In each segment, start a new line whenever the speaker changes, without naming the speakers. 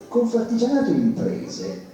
Confartigianato Imprese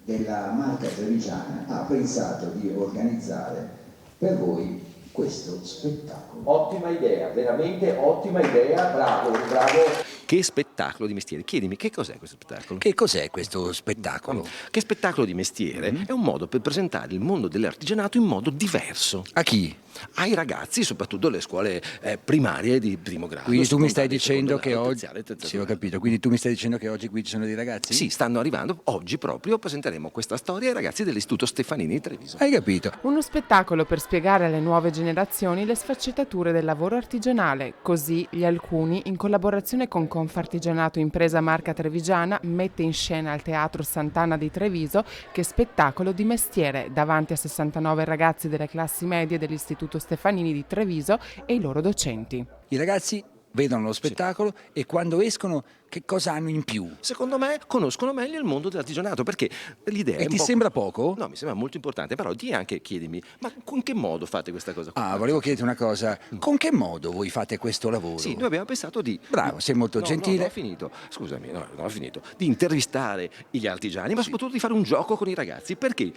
della marca trevigiana ha pensato di organizzare per voi questo spettacolo.
Ottima idea, veramente ottima idea, bravo, bravo.
Che spettacolo di mestiere. Chiedimi, che cos'è questo spettacolo?
Che cos'è questo spettacolo?
Che spettacolo di mestiere è un modo per presentare il mondo dell'artigianato in modo diverso.
A chi?
Ai ragazzi, soprattutto alle scuole primarie di primo grado.
Quindi tu mi stai
secondarie,
dicendo che
secondarie,
oggi...
terziarie.
Sì, ho capito. Quindi tu mi stai dicendo che oggi qui ci sono dei ragazzi?
Sì, stanno arrivando. Oggi proprio presenteremo questa storia ai ragazzi dell'Istituto Stefanini di Treviso.
Hai capito?
Uno spettacolo per spiegare alle nuove generazioni le sfaccettature del lavoro artigianale. Così gli alcuni, in collaborazione con Confartigianato Impresa Marca Trevigiana, mette in scena al Teatro Sant'Anna di Treviso Che spettacolo di mestiere, davanti a 69 ragazzi delle classi medie dell'Istituto Stefanini di Treviso e i loro docenti.
I ragazzi vedono lo spettacolo e quando escono che cosa hanno in più?
Secondo me conoscono meglio il mondo dell'artigianato, perché l'idea è
E
un
ti
po'...
sembra poco?
No, mi sembra molto importante, però chiedimi, ma con che modo fate questa cosa qua?
Ah, volevo chiederti una cosa. Con che modo voi fate questo lavoro?
Sì, noi abbiamo pensato di...
Bravo, sei molto gentile.
No, ho finito. Scusami, no, ho finito. Di intervistare gli artigiani, ma soprattutto di fare un gioco con i ragazzi, perché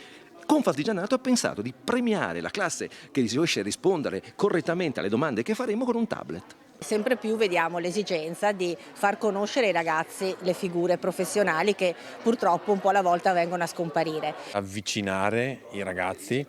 Confartigianato ha pensato di premiare la classe che riesce a rispondere correttamente alle domande che faremo con un tablet.
Sempre più vediamo l'esigenza di far conoscere ai ragazzi le figure professionali che purtroppo un po' alla volta vengono a scomparire.
Avvicinare i ragazzi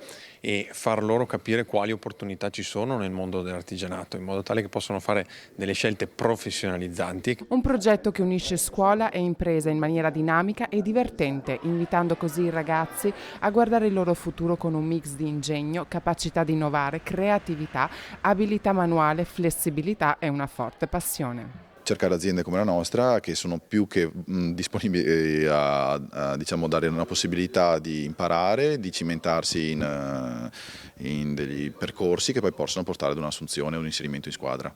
e far loro capire quali opportunità ci sono nel mondo dell'artigianato, in modo tale che possano fare delle scelte professionalizzanti.
Un progetto che unisce scuola e impresa in maniera dinamica e divertente, invitando così i ragazzi a guardare il loro futuro con un mix di ingegno, capacità di innovare, creatività, abilità manuale, flessibilità e una forte passione.
Cercare aziende come la nostra che sono più che disponibili a diciamo, dare una possibilità di imparare, di cimentarsi in degli percorsi che poi possono portare ad un'assunzione o un inserimento in squadra.